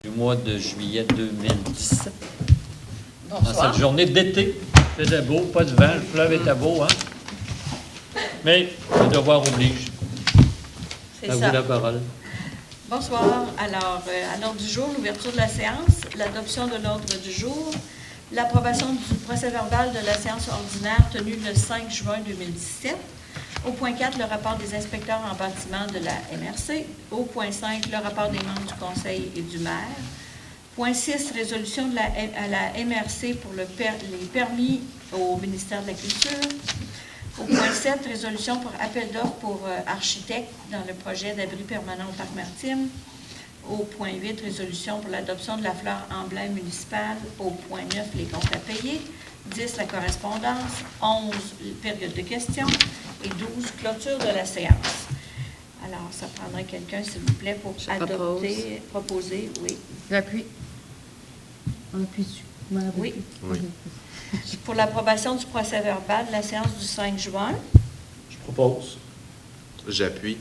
Du mois de juillet 2017. Bonsoir. Dans cette journée d'été, il faisait beau, pas de vent, le fleuve était beau, hein? Mais le devoir oblige. C'est À vous ça. la parole. Bonsoir. Alors, à l'ordre du jour, l'ouverture de la séance, l'adoption de l'ordre du jour, l'approbation du procès-verbal de la séance ordinaire tenue le 5 juin 2017. Au point 4, le rapport des inspecteurs en bâtiment de la MRC. Au point 5, le rapport des membres du conseil et du maire. Point 6, résolution à la MRC pour les permis au ministère de la Culture. Au point 7, résolution pour appel d'offres pour architecte dans le projet d'abri permanent au parc maritime. Au point 8, résolution pour l'adoption de la fleur emblème municipale. Au point 9, les comptes à payer. 10, la correspondance. 11, période de questions. Et 12, clôture de la séance. Alors, ça prendrait quelqu'un, s'il vous plaît, pour proposer, oui. J'appuie. On appuie dessus. Oui. Pour l'approbation du procès-verbal de la séance du 5 juin. Je propose. J'appuie.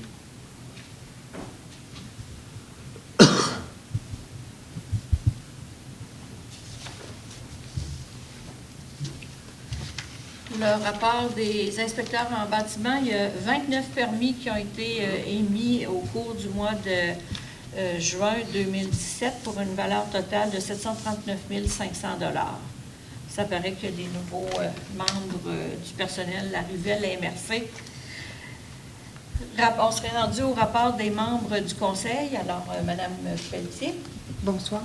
Le rapport des inspecteurs en bâtiment, il y a 29 permis qui ont été émis au cours du mois de juin 2017 pour une valeur totale de 739 500 $. Ça paraît que des nouveaux membres du personnel arrivaient à la MRC. On serait rendu au rapport des membres du conseil. Alors, Mme Pelletier. Bonsoir.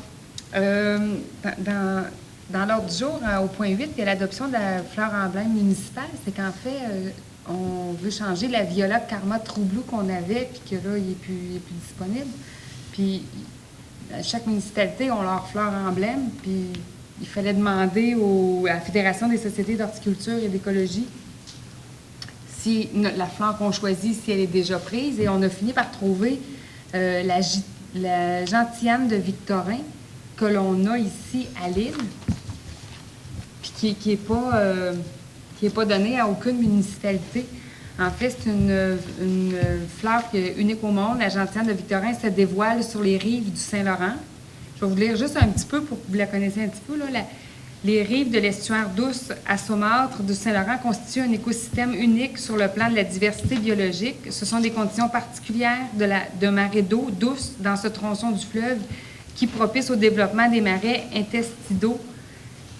Dans l'ordre du jour, au point 8, il y a l'adoption de la fleur emblème municipale. C'est qu'en fait, on veut changer la Viola Karma Troublou qu'on avait, puis que là, il n'est plus disponible. Puis, à chaque municipalité ont leur fleur emblème, puis il fallait demander à la Fédération des sociétés d'horticulture et d'écologie si la fleur qu'on choisit, si elle est déjà prise. Et on a fini par trouver la gentiane de Victorin que l'on a ici à Lille, puis qui est pas donnée à aucune municipalité. En fait, c'est une fleur qui est unique au monde. La gentiane de Victorin se dévoile sur les rives du Saint-Laurent. Je vais vous lire juste un petit peu pour que vous la connaissiez un petit peu. Là. Les rives de l'estuaire douce à saumâtre du Saint-Laurent constituent un écosystème unique sur le plan de la diversité biologique. Ce sont des conditions particulières de marée d'eau douce dans ce tronçon du fleuve qui propice au développement des marais interstitiaux,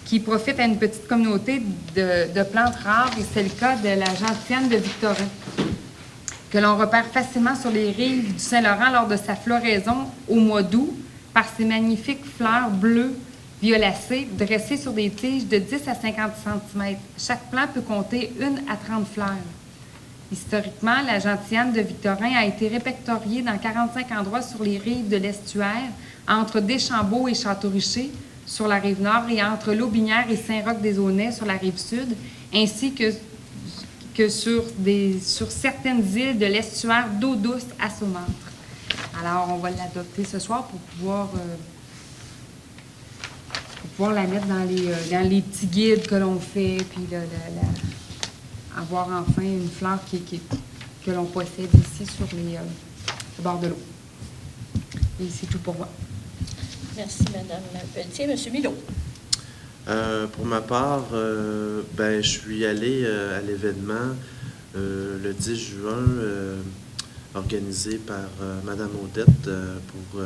qui profitent à une petite communauté de plantes rares, et c'est le cas de la gentiane de Victorin, que l'on repère facilement sur les rives du Saint-Laurent lors de sa floraison au mois d'août, par ses magnifiques fleurs bleues violacées dressées sur des tiges de 10 à 50 cm. Chaque plant peut compter 1 à 30 fleurs. Historiquement, la gentiane de Victorin a été répertoriée dans 45 endroits sur les rives de l'estuaire, entre Deschambault et Château-Richer sur la rive nord et entre Lotbinière et Saint-Roch-des-Aulnay sur la rive sud, ainsi que sur certaines îles de l'estuaire d'eau douce à saumâtre. Alors, on va l'adopter ce soir pour pouvoir la mettre dans les petits guides que l'on fait, puis avoir enfin une fleur que l'on possède ici sur le bord de l'eau. Et c'est tout pour moi. Merci, Mme Pelletier. M. Milot. Pour ma part, je suis allé à l'événement le 10 juin organisé par Mme Odette pour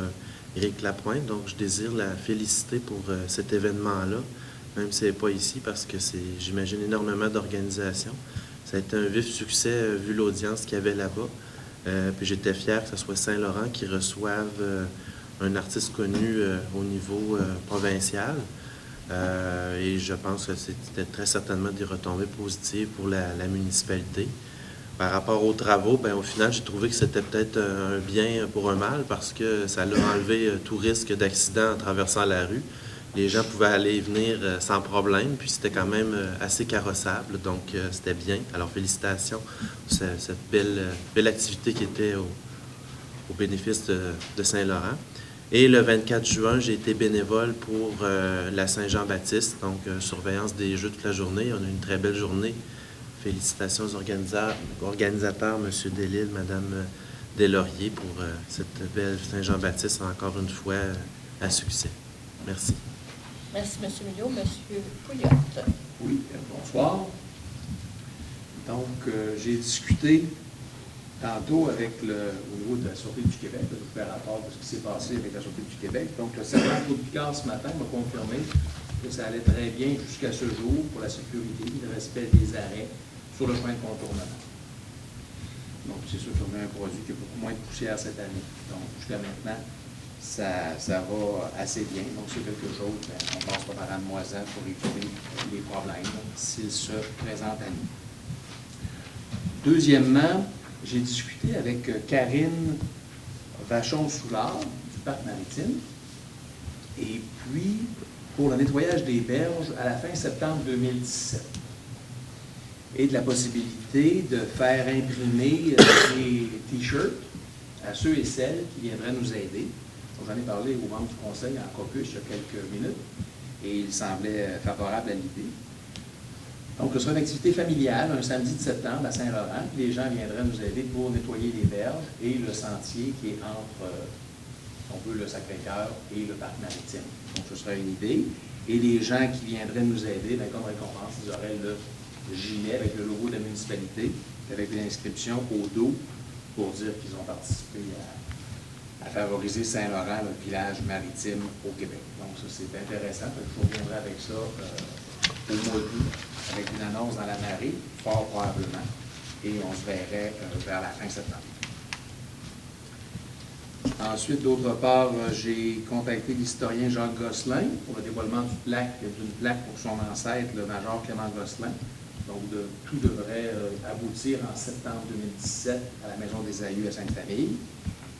Éric Lapointe. Donc, je désire la féliciter pour cet événement-là, même si elle n'est pas ici, parce que c'est, j'imagine, énormément d'organisation. Ça a été un vif succès vu l'audience qu'il y avait là-bas. Puis j'étais fier que ce soit Saint-Laurent qui reçoive un artiste connu au niveau provincial. Et je pense que c'était très certainement des retombées positives pour la municipalité. Par rapport aux travaux, au final, j'ai trouvé que c'était peut-être un bien pour un mal parce que ça a enlevé tout risque d'accident en traversant la rue. Les gens pouvaient aller et venir sans problème, puis c'était quand même assez carrossable, donc c'était bien. Alors, félicitations pour cette belle activité qui était au bénéfice de Saint-Laurent. Et le 24 juin, j'ai été bénévole pour la Saint-Jean-Baptiste, donc surveillance des Jeux toute la journée. On a eu une très belle journée. Félicitations aux organisateurs, M. Delisle, Mme Deslauriers, pour cette belle Saint-Jean-Baptiste, encore une fois, à succès. Merci. Merci, M. Millot. M. Pouliot. Oui, bonsoir. Donc, j'ai discuté tantôt au niveau de la Sûreté du Québec, je vous fais rapport de ce qui s'est passé avec la Sûreté du Québec. Donc, le sergent Claude Picard, ce matin, m'a confirmé que ça allait très bien jusqu'à ce jour pour la sécurité, le respect des arrêts sur le chemin de contournement. Donc, c'est sûr qu'on a un produit qui a beaucoup moins de poussière cette année. Donc, jusqu'à maintenant, ça va assez bien. Donc, c'est quelque chose, on passe pas par Anne-Moisan pour éviter les problèmes s'ils se présentent à nous. Deuxièmement, j'ai discuté avec Karine Vachon-Soulard du Parc maritime. Et puis, pour le nettoyage des berges à la fin septembre 2017. Et de la possibilité de faire imprimer des T-shirts à ceux et celles qui viendraient nous aider. Donc, j'en ai parlé aux membres du conseil en caucus il y a quelques minutes et ils semblaient favorables à l'idée. Donc, ce sera une activité familiale, un samedi de septembre à Saint-Laurent. Les gens viendraient nous aider pour nettoyer les berges et le sentier qui est entre, si on veut, le Sacré-Cœur et le Parc maritime. Donc, ce sera une idée. Et les gens qui viendraient nous aider, bien, comme récompense, ils auraient le gilet avec le logo de la municipalité, avec une inscription au dos pour dire qu'ils ont participé à favoriser Saint-Laurent, le village maritime au Québec. Donc, ça, c'est intéressant. Je reviendrai avec ça au mois d'août, avec une annonce dans la marée, fort probablement, et on se verrait vers la fin septembre. Ensuite, d'autre part, j'ai contacté l'historien Jacques Gosselin pour le dévoilement d'une plaque pour son ancêtre, le major Clément Gosselin. Donc, tout devrait aboutir en septembre 2017 à la Maison des Aïeux à Sainte-Famille.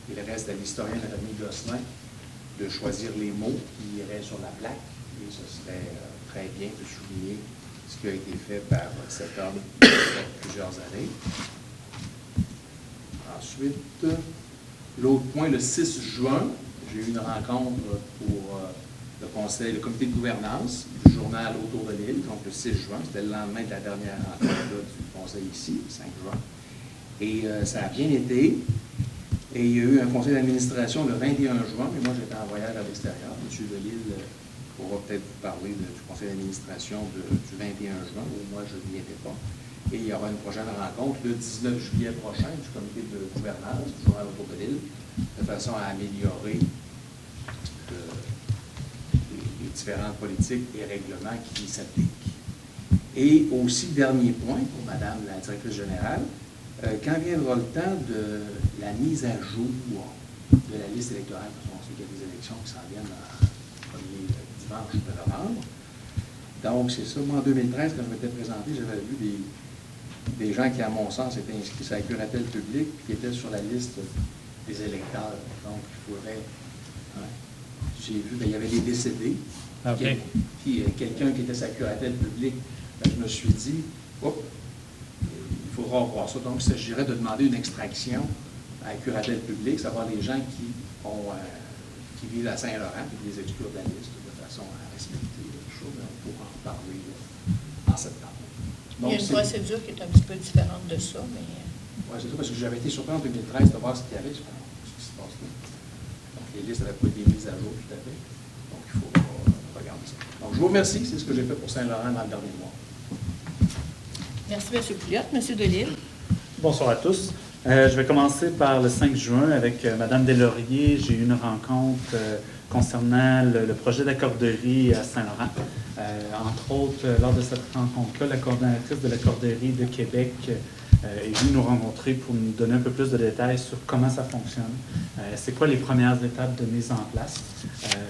Il reste à l'historien de la famille Gosselin de choisir les mots qui iraient sur la plaque. Et ce serait très bien de souligner ce qui a été fait par cet homme il y a plusieurs années. Ensuite, l'autre point, le 6 juin, j'ai eu une rencontre pour le comité de gouvernance du journal Autour de l'île, donc le 6 juin, c'était le lendemain de la dernière rencontre du conseil ici, le 5 juin. Et ça a bien été. Et il y a eu un conseil d'administration le 21 juin, mais moi j'étais en voyage à l'extérieur. M. Delisle pourra peut-être vous parler du conseil d'administration du 21 juin, où moi je n'y étais pas. Et il y aura une prochaine rencontre le 19 juillet prochain du comité de gouvernance du journal Autour de l'île, de façon à améliorer les différentes politiques et règlements qui s'appliquent. Et aussi, dernier point pour Madame la directrice générale, quand viendra le temps de la mise à jour de la liste électorale, parce qu'on sait qu'il y a des élections qui s'en viennent le premier dimanche de novembre. Donc, c'est ça. Moi, en 2013, quand je m'étais présenté, j'avais vu des gens qui, à mon sens, étaient inscrits sur la curatelle publique et qui étaient sur la liste des électeurs. Donc, il faudrait... Hein, j'ai vu, bien, il y avait des décédés. Okay. Quelqu'un qui était sur la curatelle publique, bien, je me suis dit, hop, il faudra revoir ça. Donc, il s'agirait de demander une extraction à la curatelle publique, savoir les gens qui vivent à Saint-Laurent, puis les exclure de la liste de façon à respecter les choses. On pourra en parler en septembre. Donc, il y a une procédure qui est un petit peu différente de ça, mais... Oui, c'est ça, parce que j'avais été surpris en 2013 de voir ce qu'il y avait, ce qui se passe là. Donc, les listes n'avaient pas été mises à jour tout à fait. Donc, il faut regarder ça. Donc, je vous remercie. C'est ce que j'ai fait pour Saint-Laurent dans le dernier mois. Merci, M. Pouliot. M. Delisle. Bonsoir à tous. Je vais commencer par le 5 juin avec Mme Deslauriers. J'ai eu une rencontre concernant le projet d'accorderie à Saint-Laurent. Entre autres, lors de cette rencontre-là, la coordonnatrice de l'accorderie de Québec est venue nous rencontrer pour nous donner un peu plus de détails sur comment ça fonctionne. C'est quoi les premières étapes de mise en place.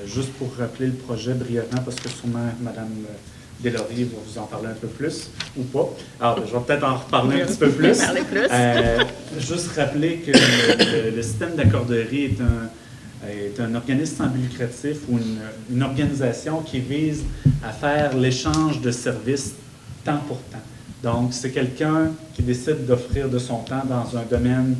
Juste pour rappeler le projet brièvement, parce que sûrement Mme Deslauriers va vous en parler un peu plus, ou pas. Alors, je vais peut-être en reparler un petit peu plus. Juste rappeler que le système d'accorderie est un organisme sans but lucratif ou une organisation qui vise à faire l'échange de services temps pour temps. Donc, c'est quelqu'un qui décide d'offrir de son temps dans un domaine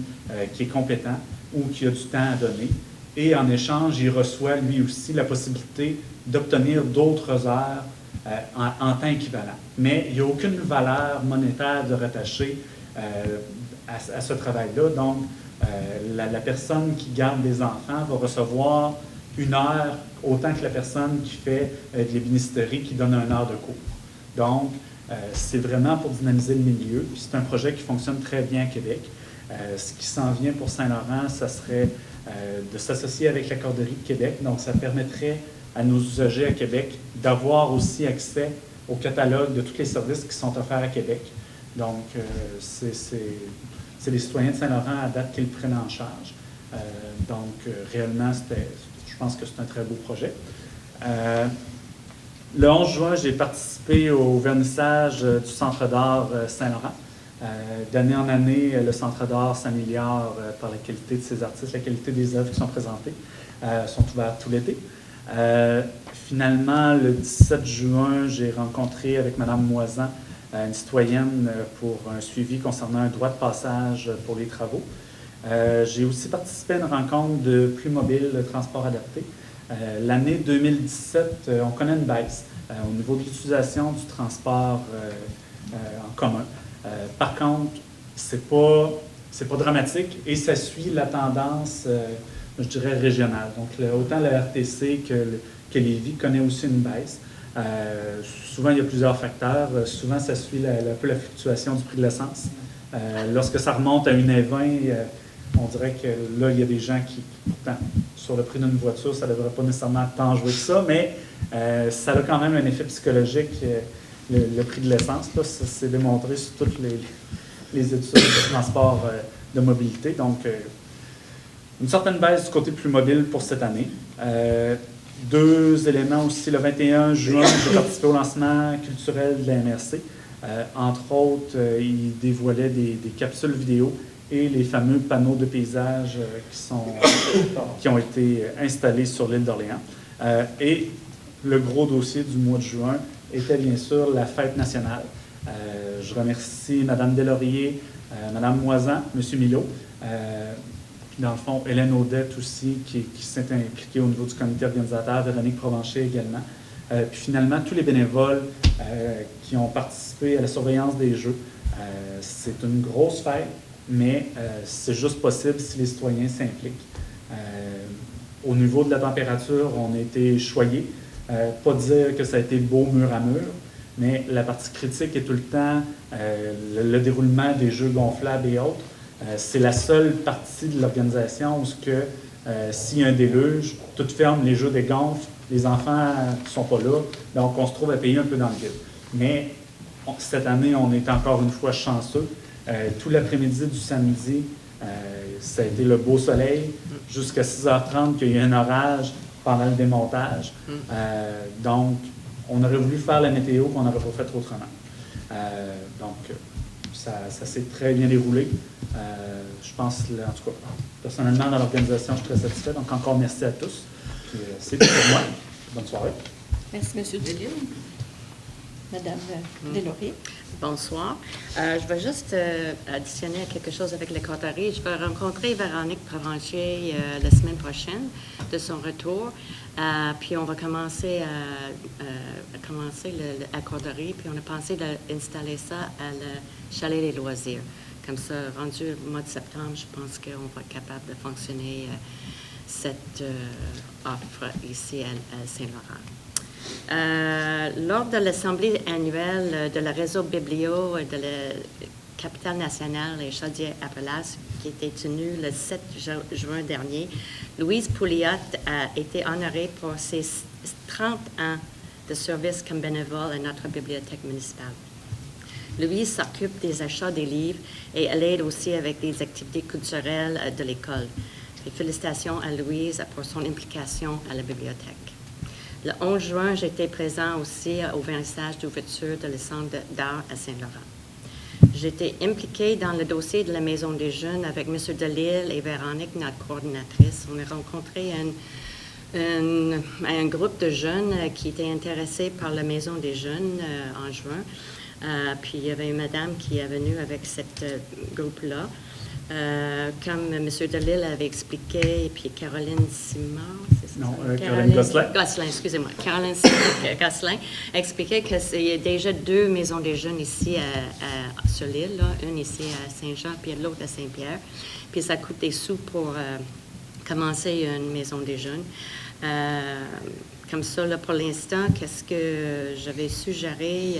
qui est compétent ou qui a du temps à donner. Et en échange, il reçoit lui aussi la possibilité d'obtenir d'autres heures en temps équivalent. Mais il n'y a aucune valeur monétaire de rattacher à ce travail-là. Donc, la personne qui garde des enfants va recevoir 1 heure autant que la personne qui fait de l'ébénisterie qui donne 1 heure de cours. Donc, c'est vraiment pour dynamiser le milieu. Puis c'est un projet qui fonctionne très bien à Québec. Ce qui s'en vient pour Saint-Laurent, ça serait de s'associer avec la Corderie de Québec. Donc, ça permettrait à nos usagers à Québec d'avoir aussi accès au catalogue de tous les services qui sont offerts à Québec. Donc, c'est les citoyens de Saint-Laurent à date qui le prennent en charge. Réellement, je pense que c'est un très beau projet. Le 11 juin, j'ai participé au vernissage du Centre d'art Saint-Laurent. D'année en année, le Centre d'art s'améliore par la qualité de ses artistes, la qualité des œuvres qui sont présentées. Sont ouvertes tout l'été. Finalement, le 17 juin, j'ai rencontré avec Mme Moisan, une citoyenne, pour un suivi concernant un droit de passage pour les travaux. J'ai aussi participé à une rencontre de Plus Mobile, le transport adapté. L'année 2017, on connaît une baisse au niveau de l'utilisation du transport en commun. Par contre, c'est pas dramatique et ça suit la tendance, je dirais, régionale. Donc, autant la RTC que Lévis connaît aussi une baisse. Souvent, il y a plusieurs facteurs. Souvent, ça suit un peu la fluctuation du prix de l'essence. Lorsque ça remonte à 1,20 $, on dirait que là, il y a des gens qui, pourtant, sur le prix d'une voiture, ça ne devrait pas nécessairement tant jouer que ça, mais ça a quand même un effet psychologique, le prix de l'essence. Ça s'est démontré sur toutes les études de transport de mobilité. Donc, une certaine baisse du côté plus mobile pour cette année. 2 éléments aussi. Le 21 juin, j'ai participé au lancement culturel de la MRC. Entre autres, ils dévoilaient des capsules vidéo et les fameux panneaux de paysage qui ont été installés sur l'île d'Orléans. Et le gros dossier du mois de juin était bien sûr la fête nationale. Je remercie Mme Deslauriers, Mme Moisan, M. Milot, puis dans le fond, Hélène Audette aussi, qui s'est impliquée au niveau du comité organisateur, Véronique Provencher également. Puis finalement, tous les bénévoles qui ont participé à la surveillance des Jeux. C'est une grosse fête, mais c'est juste possible si les citoyens s'impliquent. Au niveau de la température, on a été choyés. Pas dire que ça a été beau mur à mur, mais la partie critique est tout le temps le déroulement des jeux gonflables et autres. C'est la seule partie de l'organisation où s'il y a un déluge, tout ferme, les jeux dégonflent, les enfants ne sont pas là, donc on se trouve à payer un peu dans le vide. Mais cette année, on est encore une fois chanceux. Tout l'après-midi du samedi, ça a été le beau soleil, jusqu'à 6h30 qu'il y a eu un orage pendant le démontage. Donc, on aurait voulu faire la météo, qu'on n'aurait pas fait autrement. Ça s'est très bien déroulé. Je pense, en tout cas, personnellement, dans l'organisation, je suis très satisfait. Donc, encore merci à tous. C'est tout pour moi. Bonne soirée. Merci, M. Delisle. Madame Deslauriers. Bonsoir. Je vais juste additionner à quelque chose avec les Corderies. Je vais rencontrer Véronique Provencher la semaine prochaine de son retour. Puis on va commencer à Corderie, puis on a pensé d'installer ça à le Chalet des Loisirs. Comme ça, rendu au mois de septembre, je pense qu'on va être capable de fonctionner cette offre ici à Saint-Laurent. Lors de l'Assemblée annuelle de la réseau Biblio de la capitale nationale et Chaudière-Appalaches, qui était tenue le 7 juin dernier, Louise Pouliot a été honorée pour ses 30 ans de service comme bénévole à notre bibliothèque municipale. Louise s'occupe des achats des livres et elle aide aussi avec des activités culturelles de l'école. Et félicitations à Louise pour son implication à la bibliothèque. Le 11 juin, j'étais présent aussi au vernissage d'ouverture de le Centre d'art à Saint-Laurent. J'étais impliquée dans le dossier de la Maison des Jeunes avec M. Delisle et Véronique, notre coordinatrice. On a rencontré un groupe de jeunes qui étaient intéressés par la Maison des Jeunes en juin. Puis il y avait une madame qui est venue avec ce groupe-là. Comme M. Delisle avait expliqué, et puis Caroline Simard, c'est ça? Non, Caroline Gosselin. Gosselin, excusez-moi. Caroline Gosselin expliquait que il y a déjà 2 maisons des jeunes ici sur l'île, une ici à Saint-Jean, puis l'autre à Saint-Pierre. Puis ça coûte des sous pour commencer une maison des jeunes. Comme ça, là, pour l'instant, qu'est-ce que j'avais suggéré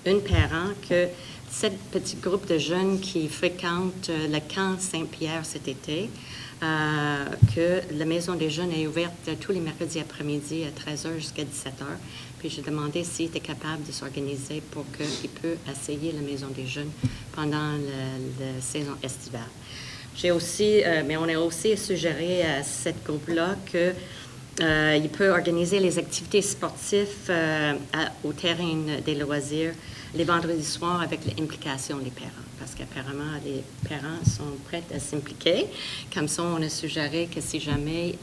une parent que cette petite groupe de jeunes qui fréquentent le camp Saint-Pierre cet été, que la Maison des jeunes est ouverte tous les mercredis après-midi à 13h jusqu'à 17h. Puis j'ai demandé s'il était capable de s'organiser pour qu'il puisse essayer la Maison des jeunes pendant la saison estivale. J'ai aussi, mais on a aussi suggéré à cette groupe-là que il peut organiser les activités sportives au terrain des loisirs les vendredis soirs avec l'implication des parents, parce qu'apparemment, les parents sont prêts à s'impliquer. Comme ça, on a suggéré que si jamais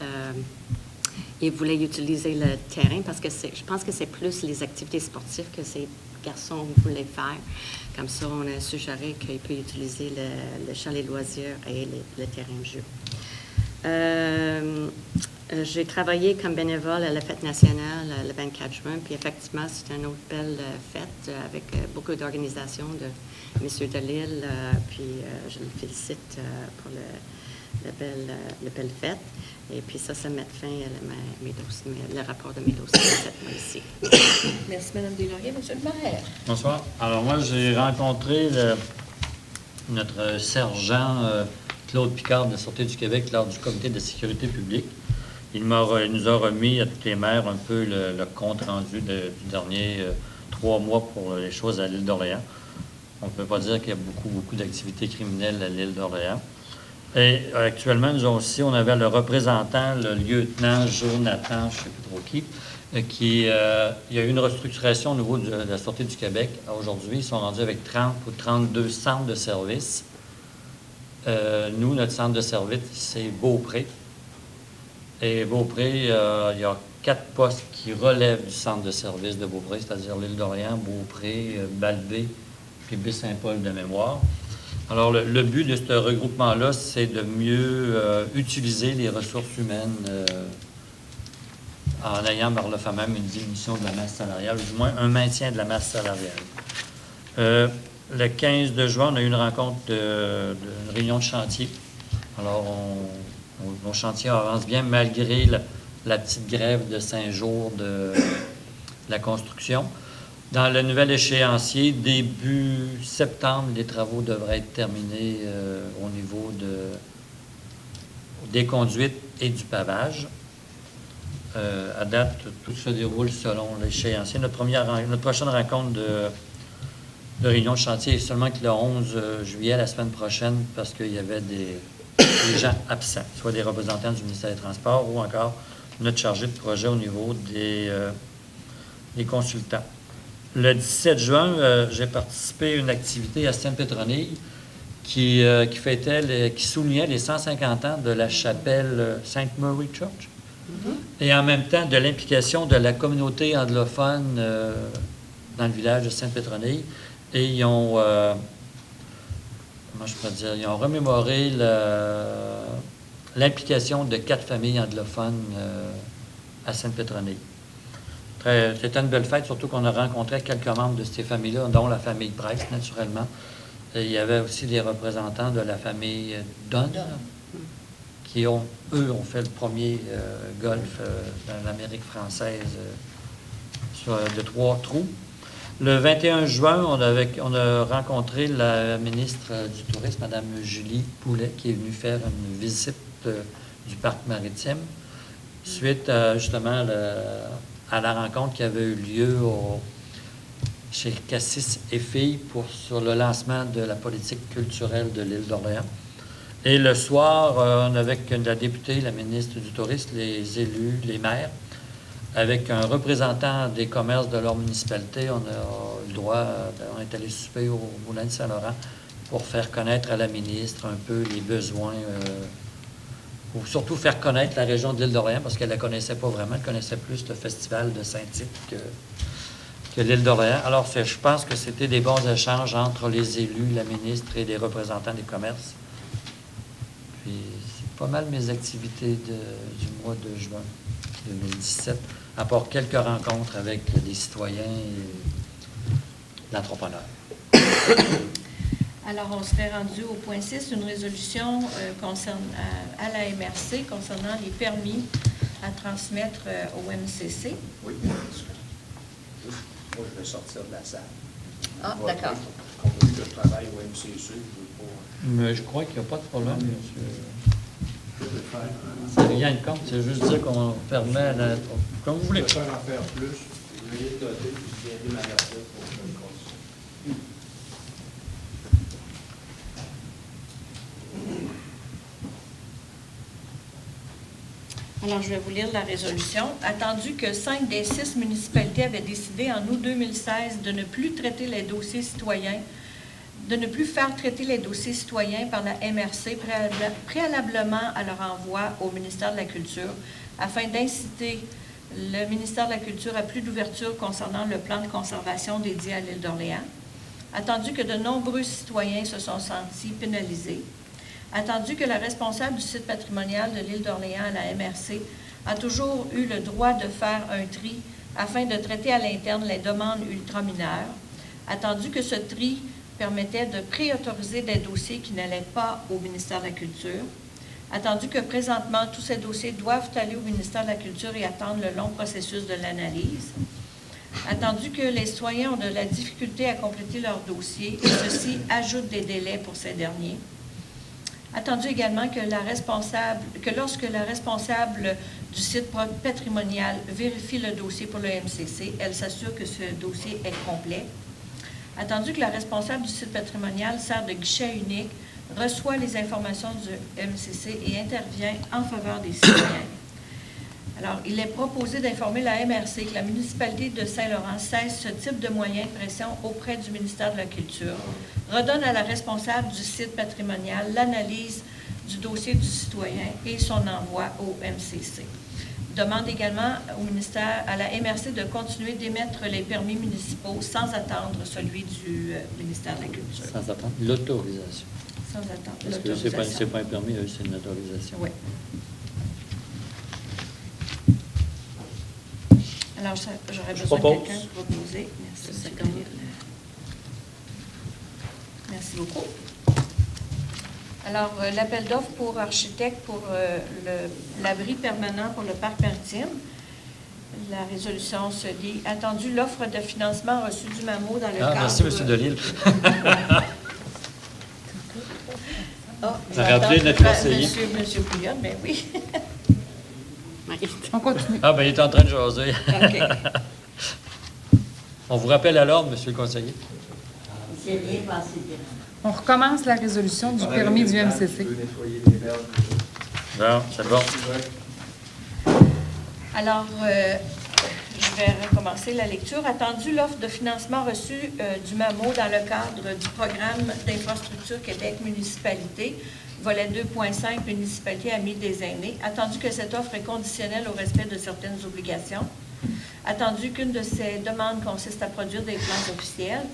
ils voulaient utiliser le terrain, parce que je pense que c'est plus les activités sportives que ces garçons voulaient faire. Comme ça, on a suggéré qu'ils peuvent utiliser le chalet loisirs et le terrain de jeu. J'ai travaillé comme bénévole à la fête nationale le 24 juin, puis effectivement, c'est une autre belle fête avec beaucoup d'organisations de M. Delisle, puis je le félicite pour la belle fête. Et puis ça met fin à le rapport de mes dossiers cette fois ici. Merci, Mme Deslauriers. Monsieur le maire. Bonsoir. Alors, moi, j'ai rencontré notre sergent Claude Picard de la Sûreté du Québec lors du comité de sécurité publique. Il nous a remis à toutes les maires un peu le compte rendu du dernier 3 mois pour les choses à l'île d'Orléans. On ne peut pas dire qu'il y a beaucoup d'activités criminelles à l'île d'Orléans. Et actuellement, nous aussi, on avait le représentant, le lieutenant Jonathan, je ne sais plus trop qui, il y a eu une restructuration au niveau de la Sûreté du Québec. Aujourd'hui, ils sont rendus avec 30 ou 32 centres de services. Nous, notre centre de service, c'est Beaupré. Et Beaupré, il y a 4 postes qui relèvent du centre de service de Beaupré, c'est-à-dire l'île d'Orléans, Beaupré, Balbé, puis Baie-Saint-Paul de mémoire. Alors, le but de ce regroupement-là, c'est de mieux utiliser les ressources humaines en ayant par le fait même une diminution de la masse salariale, ou du moins un maintien de la masse salariale. Le 15 de juin, on a eu une rencontre une réunion de chantier. Alors, nos chantiers avancent bien malgré la petite grève de 5 jours de la construction. Dans le nouvel échéancier, début septembre, les travaux devraient être terminés au niveau des conduites et du pavage. À date, tout se déroule selon l'échéancier. Notre prochaine rencontre de réunion de chantier est seulement que le 11 juillet, la semaine prochaine, parce qu'il y avait des gens absents, soit des représentants du ministère des Transports ou encore notre chargé de projet au niveau des consultants. Le 17 juin, j'ai participé à une activité à Sainte-Pétronille qui soulignait les 150 ans de la chapelle St. Mary Church et en même temps de l'implication de la communauté anglophone dans le village de Sainte-Pétronille. Et ils ont, comment je peux dire, ils ont remémoré l'implication de 4 familles anglophones à Sainte-Pétronille. C'était une belle fête, surtout qu'on a rencontré quelques membres de ces familles-là, dont la famille Price, naturellement. Et il y avait aussi des représentants de la famille Dunn, qui ont fait le premier golf dans l'Amérique française de 3 trous. Le 21 juin, on a rencontré la ministre du Tourisme, Mme Julie Poulet, qui est venue faire une visite du parc maritime, suite justement à la rencontre qui avait eu lieu chez Cassis et Filles sur le lancement de la politique culturelle de l'île d'Orléans. Et le soir, on avait avec la députée, la ministre du Tourisme, les élus, les maires, avec un représentant des commerces de leur municipalité. On a eu le droit, on est allé souper au Moulin de Saint-Laurent pour faire connaître à la ministre un peu les besoins, pour surtout faire connaître la région de l'île d'Orléans, parce qu'elle ne la connaissait pas vraiment, elle connaissait plus le festival de Saint-Tite que l'île d'Orléans. Alors, je pense que c'était des bons échanges entre les élus, la ministre et les représentants des commerces. Puis, c'est pas mal mes activités du mois de juin 2017, à part quelques rencontres avec des citoyens et l'entrepreneur. Alors, on serait rendu au point 6, une résolution à la MRC concernant les permis à transmettre au MCC. Oui. Moi, je vais sortir de la salle. Ah, Moi, d'accord. Compte tenu que je travaille au MCC, je ne veux pas... Mais je crois qu'il n'y a pas de problème, monsieur. Je vais faire C'est rien de compte, c'est juste dire qu'on permet, comme vous voulez. en faire plus. Veuillez noter, puis je viendrai m'avertir pour que je continue. Alors, je vais vous lire la résolution. Attendu que 5 des 6 municipalités avaient décidé en août 2016 de ne plus traiter les dossiers citoyens, de ne plus faire traiter les dossiers citoyens par la MRC préalablement à leur envoi au ministère de la Culture, afin d'inciter le ministère de la Culture à plus d'ouverture concernant le plan de conservation dédié à l'île d'Orléans. Attendu que de nombreux citoyens se sont sentis pénalisés. Attendu que la responsable du site patrimonial de l'île d'Orléans à la MRC a toujours eu le droit de faire un tri afin de traiter à l'interne les demandes ultramineures. Attendu que ce tri permettait de préautoriser des dossiers qui n'allaient pas au ministère de la Culture. Attendu que présentement, tous ces dossiers doivent aller au ministère de la Culture et attendre le long processus de l'analyse. Attendu que les citoyens ont de la difficulté à compléter leurs dossiers et ceci ajoute des délais pour ces derniers. Attendu également que lorsque la responsable du site patrimonial vérifie le dossier pour le MCC, elle s'assure que ce dossier est complet. Attendu que la responsable du site patrimonial sert de guichet unique, reçoit les informations du MCC et intervient en faveur des citoyens. Alors, il est proposé d'informer la MRC que la municipalité de Saint-Laurent cesse ce type de moyens de pression auprès du ministère de la Culture, redonne à la responsable du site patrimonial l'analyse du dossier du citoyen et son envoi au MCC. Demande également au ministère, à la MRC de continuer d'émettre les permis municipaux sans attendre celui du ministère de la Culture. Sans attendre l'autorisation. Sans attendre Parce que l'autorisation. c'est pas un permis, c'est une autorisation. Oui. Alors, j'aurais besoin de quelqu'un pour proposer. Merci, secrétaire. Merci beaucoup. Alors, l'appel d'offres pour architecte pour l'abri permanent pour le parc maritime. La résolution se dit, attendu l'offre de financement reçue du MAMO dans le cadre... Merci, M. Delisle. J'ai rappelé notre conseiller. Monsieur Pouliot, bien oui. On continue. Ah, ben il est en train de jaser. OK. On vous rappelle à l'ordre, monsieur le conseiller. C'est bien passé bien. On recommence la résolution du permis du MCC. Je veux nettoyer les berges. Bon, c'est bon. Alors, je vais recommencer la lecture. Attendu l'offre de financement reçue du MAMO dans le cadre du programme d'infrastructure Québec Municipalité, volet 2.5, municipalité amie des aînés. Attendu que cette offre est conditionnelle au respect de certaines obligations. Attendu qu'une de ces demandes consiste à produire des plans officiels.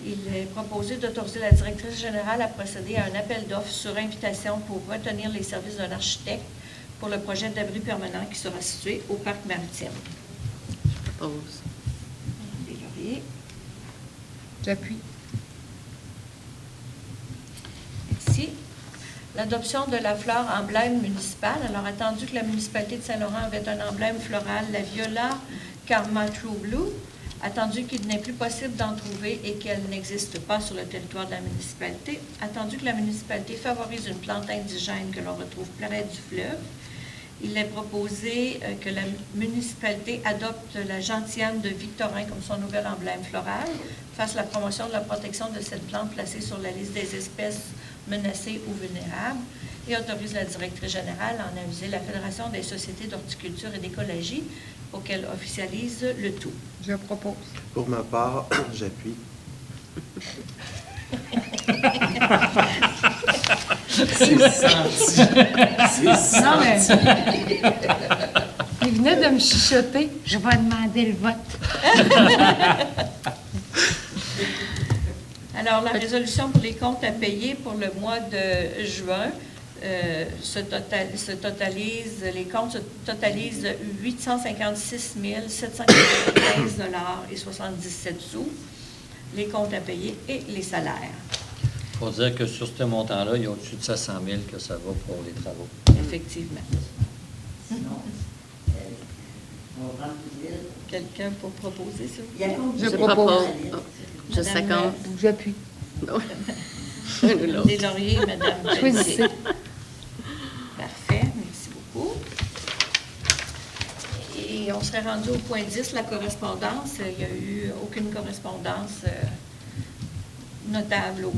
Il est proposé d'autoriser la directrice générale à procéder à un appel d'offres sur invitation pour retenir les services d'un architecte pour le projet d'abri permanent qui sera situé au parc maritime. Je propose. Deslauriers. J'appuie. Merci. L'adoption de la fleur emblème municipale. Alors, attendu que la municipalité de Saint-Laurent avait un emblème floral, la Viola Karma True Blue, attendu qu'il n'est plus possible d'en trouver et qu'elle n'existe pas sur le territoire de la municipalité, attendu que la municipalité favorise une plante indigène que l'on retrouve près du fleuve, il est proposé que la municipalité adopte la gentiane de Victorin comme son nouvel emblème floral, fasse la promotion de la protection de cette plante placée sur la liste des espèces menacées ou vulnérables et autorise la directrice générale à en aviser la Fédération des sociétés d'horticulture et d'écologie pour qu'elle officialise le tout. Je propose. Pour ma part, j'appuie. C'est senti. C'est Non, mais senti. il venait de me chuchoter. Je vais demander le vote. Alors, la résolution pour les comptes à payer pour le mois de juin les comptes se totalisent 856 795 $ et 77 sous, les comptes à payer et les salaires. Il faut dire que sur ce montant-là, il y a au-dessus de 700 000 que ça va pour les travaux. Effectivement. Quelqu'un pour proposer ça? Je Je propose. propose. Oh, je Madame, seconde. J'appuie. Des Lauriers, Madame Choisissez. Pelletier. Parfait, merci beaucoup. Et on serait rendu au point 10, la correspondance. Il n'y a eu aucune correspondance notable au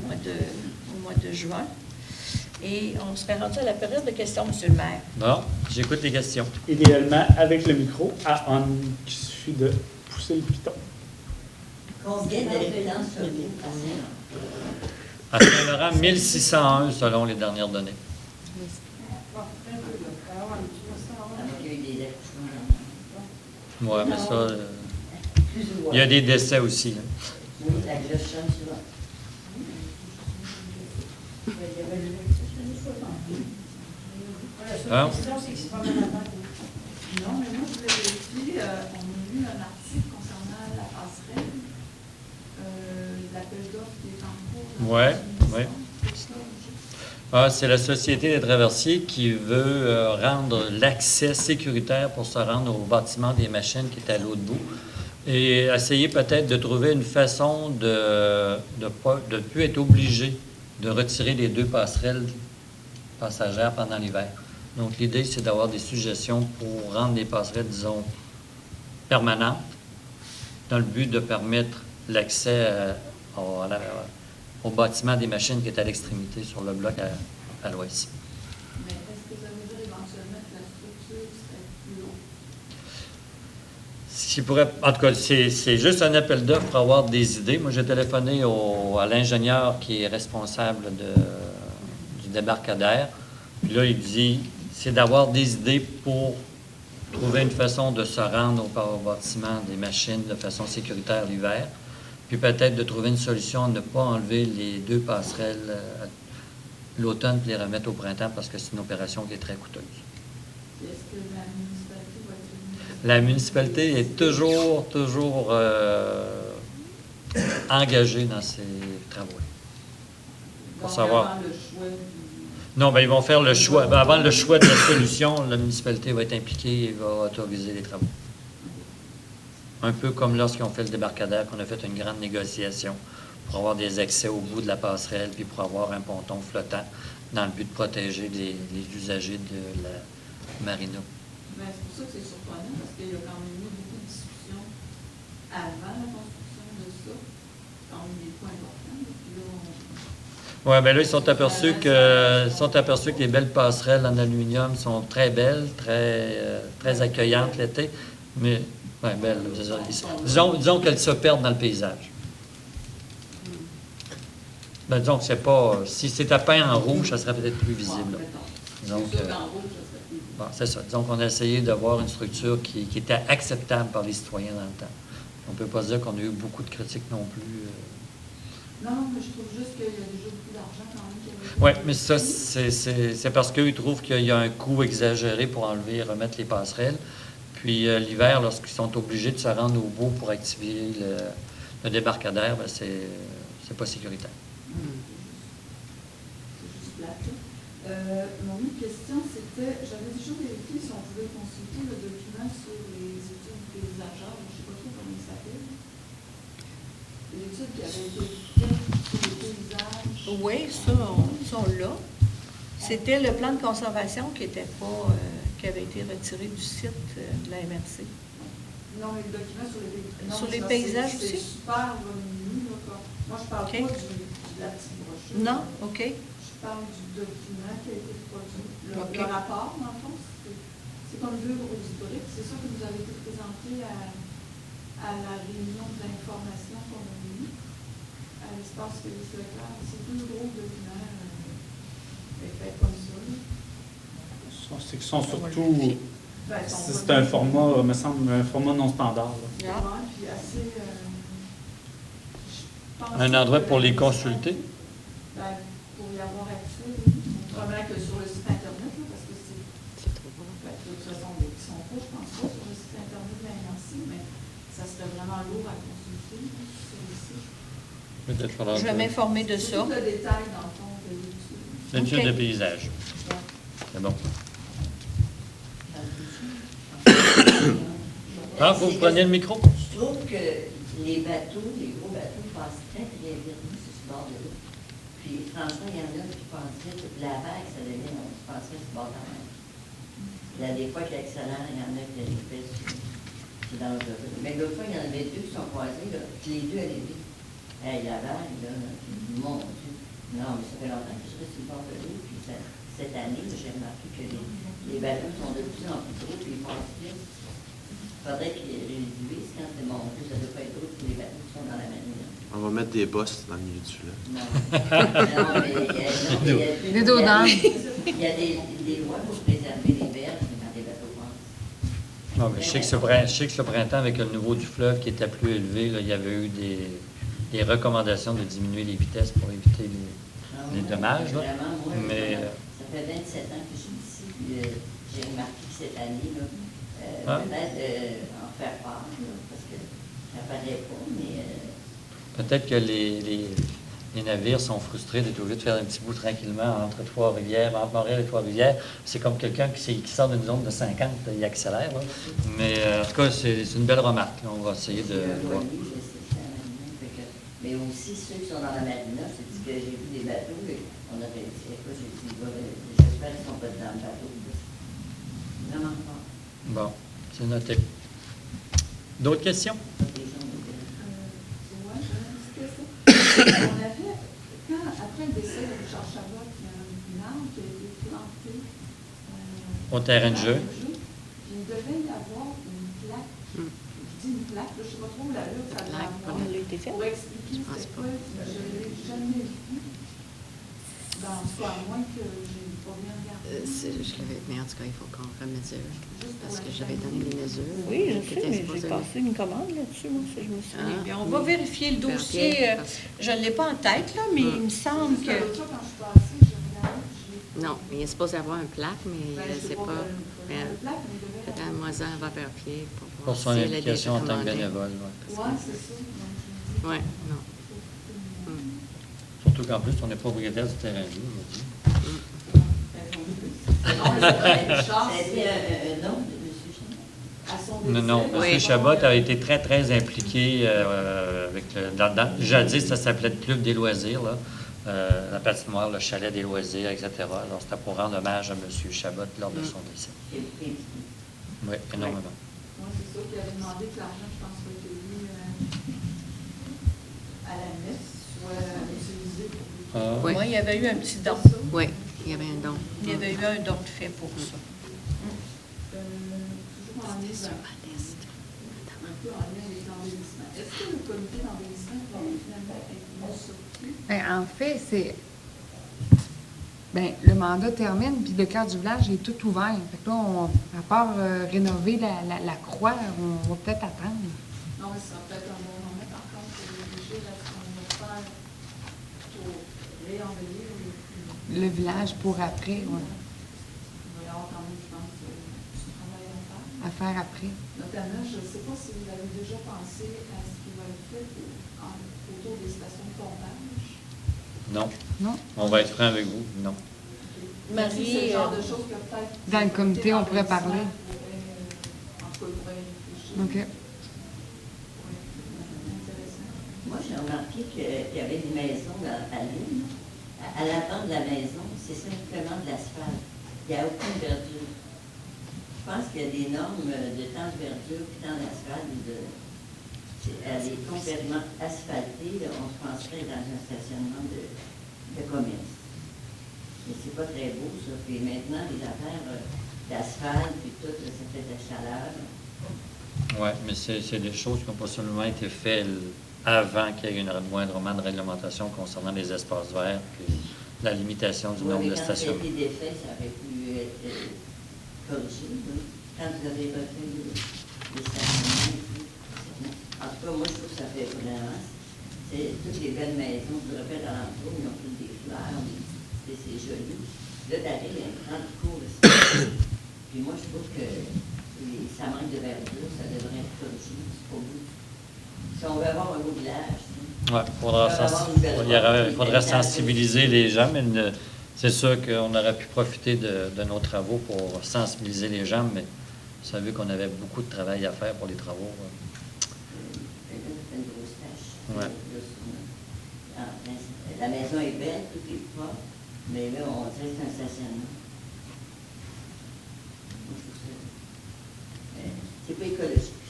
mois de juin. Et on serait rendu à la période de questions, Monsieur le maire. Bon, j'écoute les questions. Idéalement, avec le micro à on, il suffit de pousser le piton. Combien d'habitants sur les À Saint-Laurent, 1601 selon les dernières données. Il y a eu des accouchements. Oui, mais ça, Plus ou moins. il y a des décès aussi. Hein. Oui, la cloche sonne souvent. Hein? Non, mais moi, je voulais vérifier, on a lu un article concernant la passerelle, l'appel d'offres qui est en cours. Ouais, ouais. Ah, c'est la Société des traversiers qui veut rendre l'accès sécuritaire pour se rendre au bâtiment des machines qui est à l'autre bout et essayer peut-être de trouver une façon de ne plus être obligé de retirer les 2 passerelles passagères pendant l'hiver. Donc, l'idée, c'est d'avoir des suggestions pour rendre les passerelles, disons, permanentes, dans le but de permettre l'accès au bâtiment des machines qui est à l'extrémité sur le bloc à l'ouest. Mais est-ce que ça veut dire éventuellement que la structure serait plus haute? Ce qui pourrait, en tout cas, c'est juste un appel d'offres pour avoir des idées. Moi, j'ai téléphoné à l'ingénieur qui est responsable du débarcadère. Puis là, il dit, c'est d'avoir des idées pour trouver une façon de se rendre au bâtiment des machines de façon sécuritaire l'hiver. Puis peut-être de trouver une solution à ne pas enlever les 2 passerelles l'automne puis les remettre au printemps parce que c'est une opération qui est très coûteuse. Est-ce que la municipalité va être La municipalité est toujours engagée dans ces travaux-là. Pour savoir. Avant le choix du... Non, bien, ils vont faire le choix. Ben, avant le choix de la solution, la municipalité va être impliquée et va autoriser les travaux. Un peu comme lorsqu'ils ont fait le débarcadère, qu'on a fait une grande négociation pour avoir des accès au bout de la passerelle, puis pour avoir un ponton flottant dans le but de protéger les usagers de la marina. Mais c'est pour ça que c'est surprenant, parce qu'il y a quand même eu beaucoup de discussions avant la construction de ça. Quand même des points importants. Puis là, Oui, bien là, ils sont aperçus que les belles passerelles en aluminium sont très belles, très accueillantes l'été, mais ouais, belles. Disons qu'elles se perdent dans le paysage. Ben, disons que c'est pas. Si c'était peint en rouge, ça serait peut-être plus visible. Donc, c'est sûr qu'en rouge, ça serait plus... bon, c'est ça. Disons qu'on a essayé d'avoir une structure qui était acceptable par les citoyens dans le temps. On ne peut pas dire qu'on a eu beaucoup de critiques non plus. Non, mais je trouve juste qu'il y a déjà beaucoup d'argent quand même. Oui, mais ça, c'est parce qu'eux, ils trouvent qu'il y a un coût exagéré pour enlever et remettre les passerelles. Puis l'hiver, lorsqu'ils sont obligés de se rendre au bout pour activer le débarcadère, ben, c'est pas sécuritaire. C'est juste plate, là. Mon autre question, c'était, j'avais déjà vérifié si on pouvait consulter le document sur les études paysagères, je ne sais pas trop comment il s'appelle. L'étude qui avait été faite sur les paysages. Oui, ça, on l'a. C'était le plan de conservation qui était pas, qui avait été retiré du site de la MRC. Non, mais le document sur les paysages. Sur les paysages aussi? C'est super volumineux, là, quoi. Moi, je parle OK. pas de la petite brochure. Non? OK. Je parle du document qui a été produit. OK. Le rapport, dans le fond, c'est comme 2 gros historiques. C'est ça que vous avez été présenté à la réunion d'information qu'on a eue à l'espace Félix Leclerc. C'est 2 gros documents faits comme ça. C'est qu'ils sont surtout. Ben, C'est un format, me semble, un format non standard. Là. Ouais, puis assez... je pense Un endroit que- pour les consulter. Ben, pour y avoir accès, oui. Probablement que sur le site Internet, là, parce que c'est... Ben, de toute façon, ils sont pas, je pense pas, sur le site Internet de la MRC, mais ça serait vraiment lourd à consulter là, sur le site. Peut-être faudra Je vais m'informer de C'est ça. tout le détail, dans le fond, de l'étude. l'étude OK. de paysage. C'est bon. Ah, vous prenez le micro? Je trouve que les bateaux, les gros bateaux, passent très, très vite sur ce bord de l'eau. Puis, franchement, il y en a qui pensent vite. La vague, ça devient, on se passerait sur ce bord de la mer. Il y a des fois qui accélèrent, il y en a qui arrivent, c'est dangereux. Mais l'autre fois, il y en avait deux qui sont croisés, là, puis les deux allaient vite. Hey, la vague, là, mon Dieu. Non, mais ça fait longtemps que je reste sur le bord de l'eau, puis cette année, j'ai remarqué que les bateaux sont de plus en plus gros, puis ils passent vite. Il faudrait qu'ils réduisent quand c'est monté, ça ne doit pas être gros pour les bateaux qui sont dans la marine. On va mettre des bosses dans le milieu du lac. Non, non, mais Des dos d'âme. il y a des lois pour préserver les berges quand les bateaux passent. Non, mais je sais que ce printemps, avec le niveau du fleuve qui était plus élevé, là, il y avait eu des recommandations de diminuer les vitesses pour éviter les dommages. Là. Vraiment, moi, Mais, ça fait 27 ans que je suis ici, puis j'ai remarqué que cette année, là, peut-être en faire part, là, parce que ça ne paraît pas, mais... peut-être que les navires sont frustrés d'être obligés de faire un petit bout tranquillement entre Trois-Rivières, entre Montréal et Trois-Rivières. C'est comme quelqu'un qui sort d'une zone de 50, il accélère. Là. Mais en tout cas, c'est une belle remarque. Là. On va essayer de voir. Mais aussi, ceux qui sont dans la marina, c'est dit que j'ai vu des bateaux, et on a fait dit, écoute, j'ai dit, j'espère qu'ils ne sont pas dans le bateau. Vraiment pas. Bon, c'est noté. D'autres questions? Ouais, j'ai une petite question. On avait, après le décès de Richard Chabot, il y a une arbre qui a été plantée Au terrain de jeu. Puis il devait y avoir une plaque. Je dis une plaque, là, je ne sais pas trop où la lutte, ça Plaque, avoir. elle a été faite? Pour expliquer Je pense c'était pas. quoi, je ne l'ai jamais vu. Dans ce cas, à moins que je n'ai pas bien regardé. Je l'avais, mais en tout cas, il faut qu'on remesure. Juste pour Parce que la j'avais donné les mesures. Oui, je qui sais, étaient mais j'ai supposées- passé une commande là-dessus, moi, ça, je me souviens. Ah. Bien, on va vérifier le dossier. Pierre, Je ne l'ai pas en tête, là, mais il me semble que... L'autre fois, quand je suis passée, je regardais, je l'ai- Non, il est supposé avoir une plaque, mais Ben, je ne je sais pas. Mais une plaque, mais il devait peut-être à Moisin va faire pied pour voir Pour son si elle a implication en déjà tant que commandé. bénévole. Ouais. Ouais, c'est ça. Donc, je me dis, Ouais, non. Surtout qu'en plus, on est propriétaire du terrain de jeu aujourd'hui. Ça a été un nom de M. Chabot. à son Non, non. décès, M. Chabot a été très, très impliqué avec jadis, ça s'appelait le Club des loisirs, là. La patinoire, le chalet des loisirs, etc. Alors, c'était pour rendre hommage à M. Chabot lors de son décès. Oui, énormément. Moi, c'est ça qu'il avait demandé que l'argent, je pense, soit payé à la messe, soit utilisé pour... Ah. Oui. Moi, il y avait eu un petit don. Oui, il y avait un don. Il y avait eu un don de fait pour ça. Toujours en lien, un peu en lien avec l'embellissement. Est-ce que le comité d'embellissement va finalement être mis sur pied? Ben, en fait, le mandat termine, puis le cœur du village est tout ouvert. Fait que là, à part rénover la croix, on va peut-être attendre. Non, mais ça sera peut-être un bon moment, par contre, pour réfléchir à ce qu'on va faire pour réembellir Le village pour après, Il va y avoir quand même, je pense, du travail à faire. à faire après. Notamment, je ne sais pas si vous avez déjà pensé à ce qui va être fait autour des stations de pompage. Non. Non? On va être franc avec vous. Non. Marie, C'est le genre de choses que peut-être... Dans le comité, on pourrait parler. En tout cas, il pourrait réfléchir. OK. Ouais, intéressant. Moi, j'ai remarqué qu'il y avait des maisons à l'île. À l'avant de la maison, c'est simplement de l'asphalte. Il n'y a aucune verdure. Je pense qu'il y a des normes de temps de verdure puis temps d'asphalte. Elle est complètement asphaltée. Là, on se penserait dans un stationnement de commerce. Mais c'est pas très beau, ça. Puis maintenant, les affaires d'asphalte puis tout, là, ça fait de la chaleur. Oui, mais c'est des choses qui n'ont pas seulement été faites avant qu'il y ait une moindrement de réglementation concernant les espaces verts puis la limitation du Oui, nombre mais de quand ça a stationnements. été défait, ça aurait pu être corrigé. Oui. Quand vous avez refait les stationnements, en tout cas, moi, je trouve que ça fait vraiment... C'est toutes les belles maisons que vous refaites alentour, ils ont toutes des fleurs, c'est joli. Là, t'arrives, il y a une grande cour de espace. Puis moi, je trouve que ça manque de verdure, ça devrait être corrigé. C'est pas beau. Si on veut avoir un beau village, Il faudrait sensibiliser les gens, mais c'est sûr qu'on aurait pu profiter de nos travaux pour sensibiliser les gens, mais Vous savez qu'on avait beaucoup de travail à faire pour les travaux. C'est une grosse tâche. Ouais. La maison est belle, tout est propre, mais là, on dirait que c'est un stationnement. Moi, je trouve ça. C'est pas écologique.